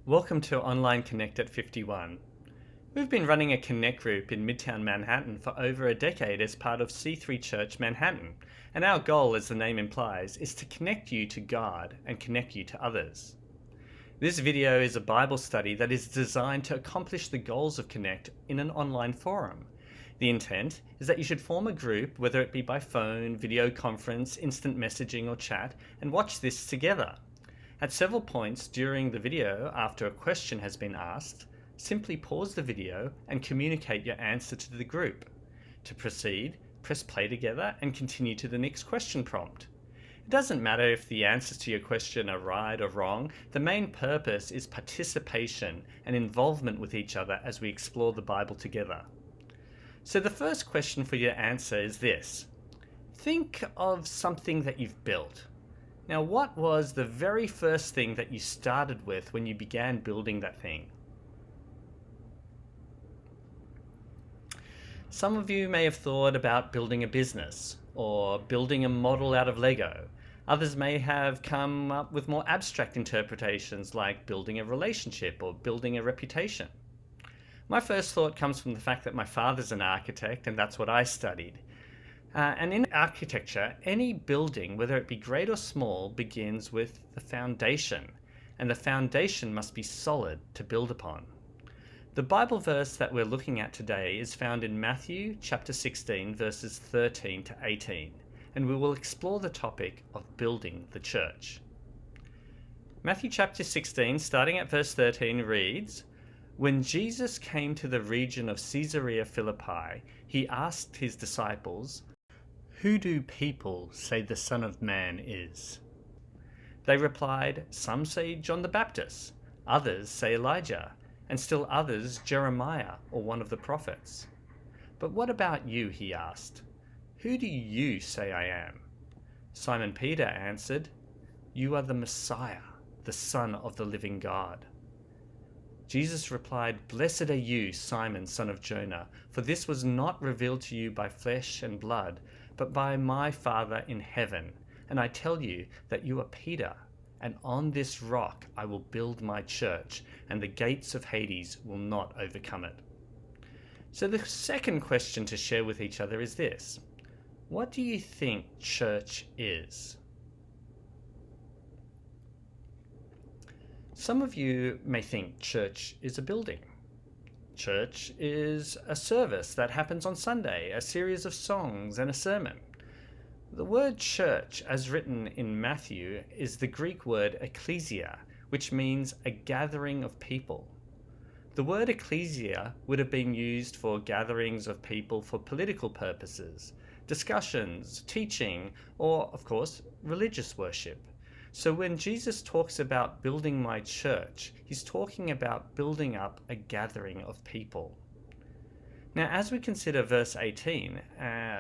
Welcome to Online Connect at 51. We've been running a Connect group in midtown Manhattan for over a decade as part of C3Church Manhattan, and our goal, as the name implies, is to connect you to God and connect you to others. This video is a Bible study that is designed to accomplish the goals of Connect in an online forum. The intent is that you should form a group, whether it be by phone, video conference, instant messaging, or chat, and watch this together. At several points during the video, after a question has been asked, simply pause the video and communicate your answer to the group. To proceed, press play together and continue to the next question prompt. It doesn't matter if the answers to your question are right or wrong, the main purpose is participation and involvement with each other as we explore the Bible together. So the first question for your answer is this. Think of something that you've built. Now, what was the very first thing that you started with when you began building that thing? Some of you may have thought about building a business or building a model out of Lego. Others may have come up with more abstract interpretations like building a relationship or building a reputation. My first thought comes from the fact that my father's an architect and that's what I studied. And in architecture, any building, whether it be great or small, begins with the foundation, and the foundation must be solid to build upon. The Bible verse that we're looking at today is found in Matthew chapter 16, verses 13 to 18, and we will explore the topic of building the church. Matthew chapter 16, starting at verse 13, reads, "When Jesus came to the region of Caesarea Phillipi, he asked his disciples, 'Who do people say the Son of Man is?' They replied, 'Some say John the Baptist, others say Elijah, and still others Jeremiah or one of the prophets.' 'But what about you?' he asked. 'Who do you say I am?' Simon Peter answered, 'You are the Messiah, the Son of the living God.' Jesus replied, 'Blessed are you, Simon, son of Jonah, for this was not revealed to you by flesh and blood, but by my Father in heaven. And I tell you that you are Peter, and on this rock I will build my church, and the gates of Hades will not overcome it.'" So the second question to share with each other is this. What do you think church is? Some of you may think church is a building. Church is a service that happens on Sunday, a series of songs and a sermon. The word church, as written in Matthew, is the Greek word ecclesia, which means a gathering of people. The word ecclesia would have been used for gatherings of people for political purposes, discussions, teaching, or, of course, religious worship. So when Jesus talks about building my church, he's talking about building up a gathering of people. Now, as we consider verse 18,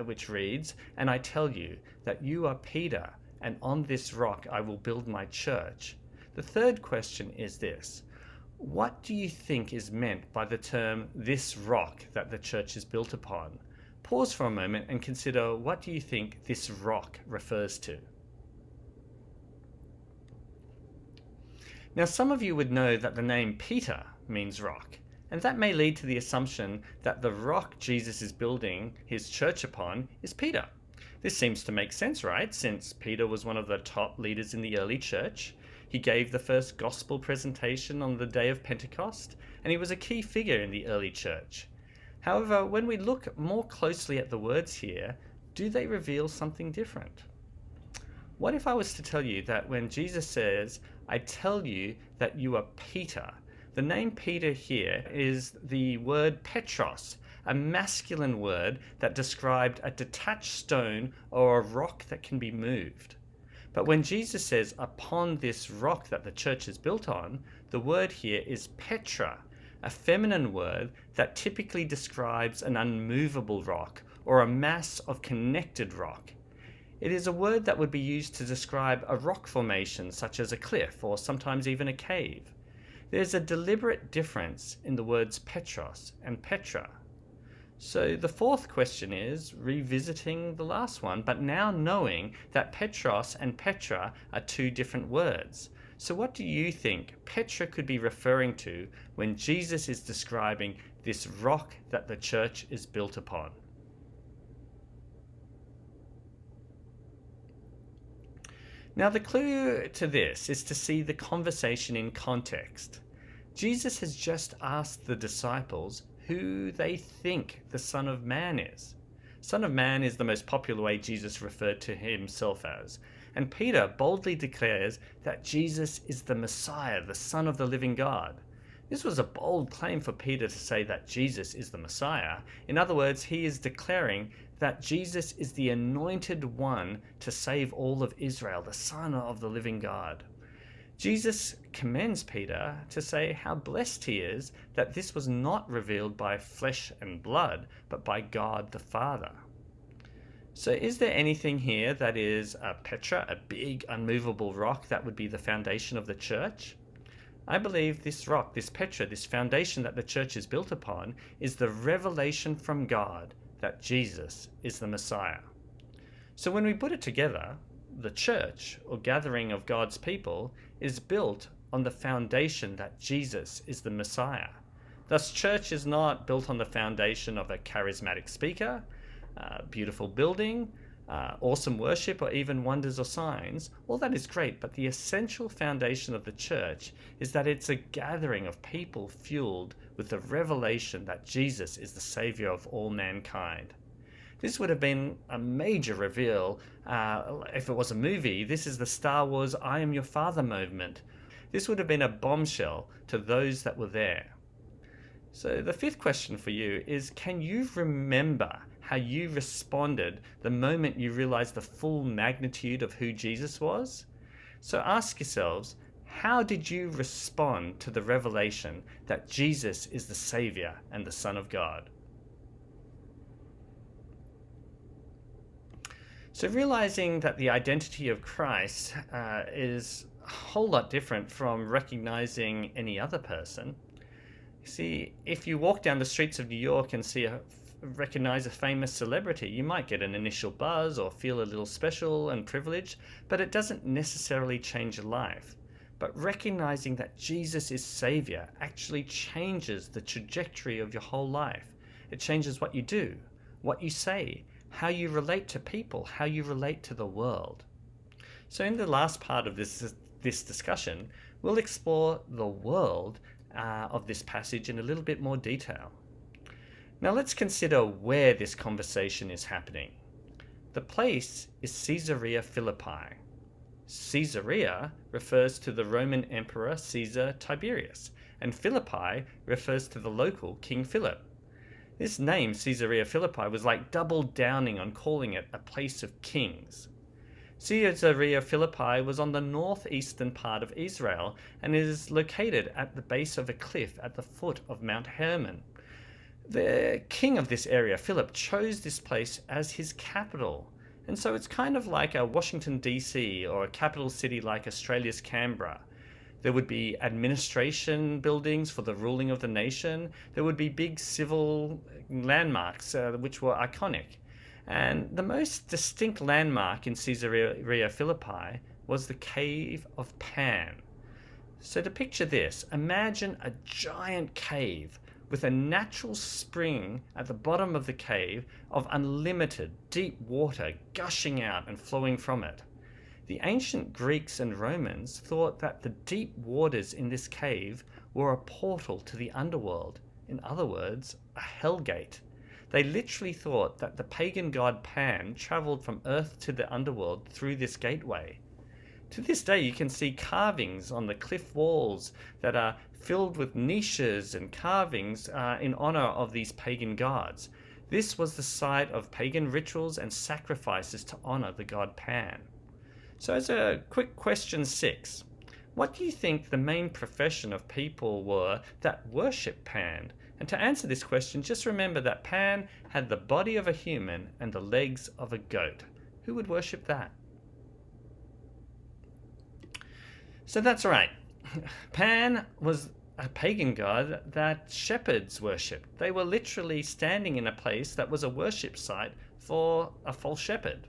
which reads, "And I tell you that you are Peter, and on this rock I will build my church," the third question is this. What do you think is meant by the term "this rock" that the church is built upon? Pause for a moment and consider, what do you think this rock refers to? Now, some of you would know that the name Peter means rock, and that may lead to the assumption that the rock Jesus is building his church upon is Peter. This seems to make sense, right? Since Peter was one of the top leaders in the early church, he gave the first gospel presentation on the day of Pentecost, and he was a key figure in the early church. However, when we look more closely at the words here, do they reveal something different? What if I was to tell you that when Jesus says, "I tell you that you are Peter," the name Peter here is the word Petros, a masculine word that described a detached stone or a rock that can be moved. But when Jesus says, "upon this rock that the church is built on," the word here is Petra, a feminine word that typically describes an unmovable rock or a mass of connected rock. It is a word that would be used to describe a rock formation such as a cliff or sometimes even a cave. There's a deliberate difference in the words Petros and Petra. So the fourth question is revisiting the last one, but now knowing that Petros and Petra are two different words. So what do you think Petra could be referring to when Jesus is describing this rock that the church is built upon? Now, the clue to this is to see the conversation in context. Jesus has just asked the disciples who they think the Son of Man is. Son of Man is the most popular way Jesus referred to himself as. And Peter boldly declares that Jesus is the Messiah, the Son of the living God. This was a bold claim for Peter to say that Jesus is the Messiah. In other words, he is declaring that Jesus is the anointed one to save all of Israel, the Son of the living God. Jesus commends Peter to say how blessed he is that this was not revealed by flesh and blood, but by God the Father. So is there anything here that is a Petra, a big unmovable rock that would be the foundation of the church? I believe this rock, this Petra, this foundation that the church is built upon, is the revelation from God that Jesus is the Messiah. So when we put it together, the church, or gathering of God's people, is built on the foundation that Jesus is the Messiah. Thus, church is not built on the foundation of a charismatic speaker, beautiful building, awesome worship, or even wonders or signs. All that is great, but the essential foundation of the church is that it's a gathering of people fueled with the revelation that Jesus is the Savior of all mankind. This would have been a major reveal if it was a movie. This is the Star Wars I Am Your Father moment. This would have been a bombshell to those that were there. So the fifth question for you is, can you remember how you responded the moment you realized the full magnitude of who Jesus was? So ask yourselves, how did you respond to the revelation that Jesus is the Savior and the Son of God? So realizing that the identity of Christ is a whole lot different from recognizing any other person. See, if you walk down the streets of New York and recognize a famous celebrity, you might get an initial buzz or feel a little special and privileged, but it doesn't necessarily change your life. But recognizing that Jesus is Savior actually changes the trajectory of your whole life. It changes what you do, what you say, how you relate to people, how you relate to the world. So in the last part of this discussion, we'll explore the world of this passage in a little bit more detail. Now let's consider where this conversation is happening. The place is Caesarea Philippi. Caesarea refers to the Roman Emperor Caesar Tiberius, and Philippi refers to the local King Philip. This name, Caesarea Philippi, was like double downing on calling it a place of kings. Caesarea Philippi was on the northeastern part of Israel and is located at the base of a cliff at the foot of Mount Hermon. The king of this area, Philip, chose this place as his capital. And so it's kind of like a Washington, D.C., or a capital city like Australia's Canberra. There would be administration buildings for the ruling of the nation. There would be big civil landmarks which were iconic. And the most distinct landmark in Caesarea Philippi was the Cave of Pan. So to picture this, imagine a giant cave with a natural spring at the bottom of the cave of unlimited deep water gushing out and flowing from it. The ancient Greeks and Romans thought that the deep waters in this cave were a portal to the underworld. In other words, a hellgate. They literally thought that the pagan god Pan traveled from Earth to the underworld through this gateway. To this day, you can see carvings on the cliff walls that are filled with niches and carvings in honor of these pagan gods. This was the site of pagan rituals and sacrifices to honor the god Pan. So as a quick question 6, what do you think the main profession of people were that worship Pan? And to answer this question, just remember that Pan had the body of a human and the legs of a goat. Who would worship that? So that's right. Pan was a pagan god that shepherds worshipped. They were literally standing in a place that was a worship site for a false shepherd.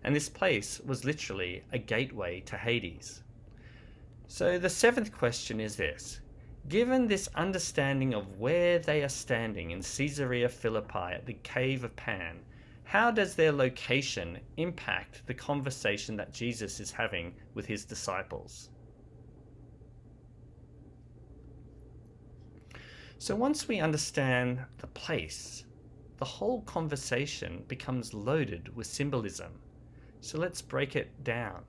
And this place was literally a gateway to Hades. So the seventh question is this. Given this understanding of where they are standing in Caesarea Philippi at the cave of Pan, how does their location impact the conversation that Jesus is having with his disciples? So once we understand the place, the whole conversation becomes loaded with symbolism. So let's break it down.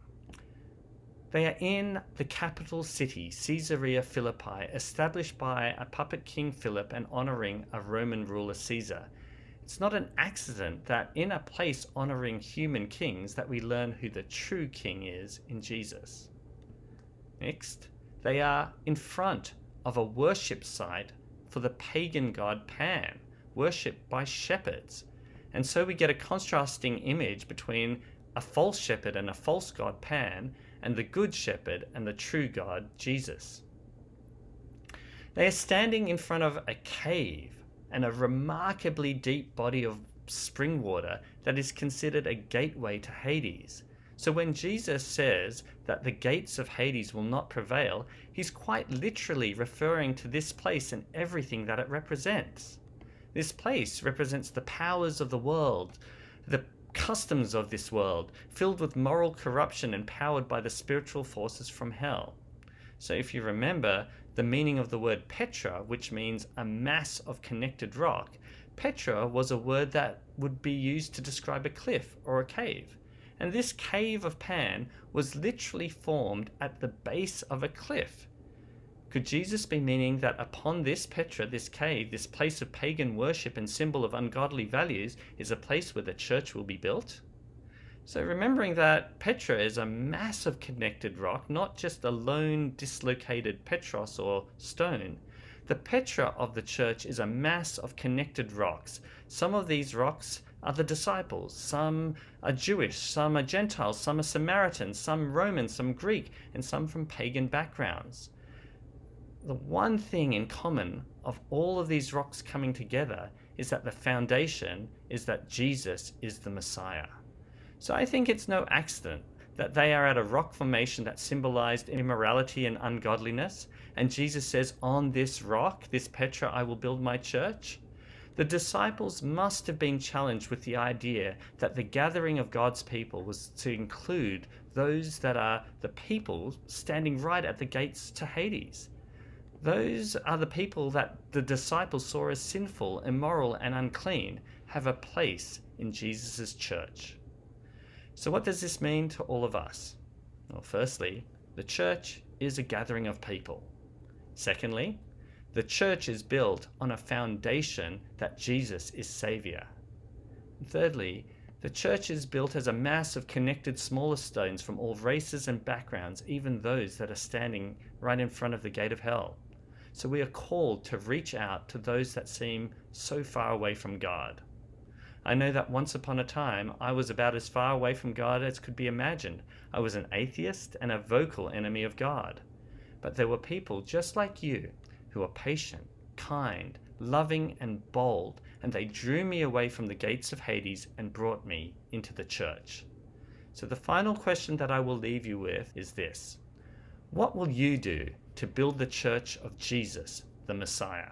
They are in the capital city, Caesarea Philippi, established by a puppet king Philip and honoring a Roman ruler Caesar. It's not an accident that in a place honoring human kings that we learn who the true king is in Jesus. Next, they are in front of a worship site for the pagan god Pan, worshipped by shepherds. And so we get a contrasting image between a false shepherd and a false god Pan, and the good shepherd and the true God, Jesus. They are standing in front of a cave and a remarkably deep body of spring water that is considered a gateway to Hades. So when Jesus says that the gates of Hades will not prevail, he's quite literally referring to this place and everything that it represents. This place represents the powers of the world, the customs of this world, filled with moral corruption and powered by the spiritual forces from hell. So if you remember the meaning of the word Petra, which means a mass of connected rock, Petra was a word that would be used to describe a cliff or a cave. And this cave of Pan was literally formed at the base of a cliff. Could Jesus be meaning that upon this Petra, this cave, this place of pagan worship and symbol of ungodly values, is a place where the church will be built? So remembering that Petra is a massive connected rock, not just a lone dislocated Petros or stone. The Petra of the church is a mass of connected rocks. Some of these rocks are the disciples. Some are Jewish, some are Gentiles, some are Samaritans, some Roman, some Greek, and some from pagan backgrounds. The one thing in common of all of these rocks coming together is that the foundation is that Jesus is the Messiah. So I think it's no accident that they are at a rock formation that symbolized immorality and ungodliness, and Jesus says, on this rock, this Petra, I will build my church. The disciples must have been challenged with the idea that the gathering of God's people was to include those that are the people standing right at the gates to Hades. Those are the people that the disciples saw as sinful, immoral, and unclean, have a place in Jesus' church. So what does this mean to all of us? Well, firstly, the church is a gathering of people. Secondly, the church is built on a foundation that Jesus is Savior. And thirdly, the church is built as a mass of connected smaller stones from all races and backgrounds, even those that are standing right in front of the gate of hell. So we are called to reach out to those that seem so far away from God. I know that once upon a time, I was about as far away from God as could be imagined. I was an atheist and a vocal enemy of God. But there were people just like you who are patient, kind, loving, and bold, and they drew me away from the gates of Hades and brought me into the church. So the final question that I will leave you with is this. What will you do to build the church of Jesus, the Messiah?